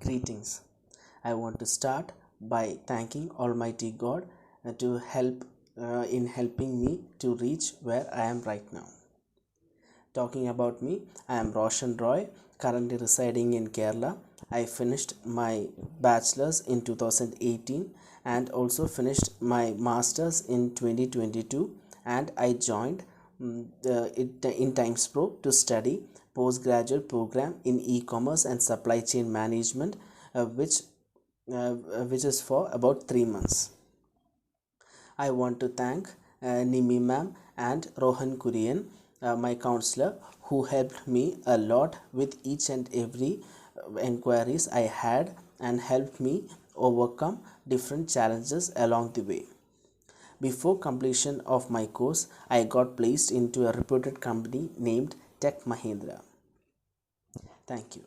Greetings. I want to start by thanking Almighty God to help in helping me to reach where I am right now. Talking about me, I am Roshan Roy, currently residing in Kerala. I finished my bachelor's in 2018 and also finished my master's in 2022, and I joined in Timespro to study postgraduate program in e-commerce and supply chain management, which is for about 3 months. I want to thank Nimi ma'am and Rohan Kurian, my counselor, who helped me a lot with each and every enquiries I had and helped me overcome different challenges along the way. Before completion of my course, I got placed into a reputed company named Tech Mahindra. Thank you.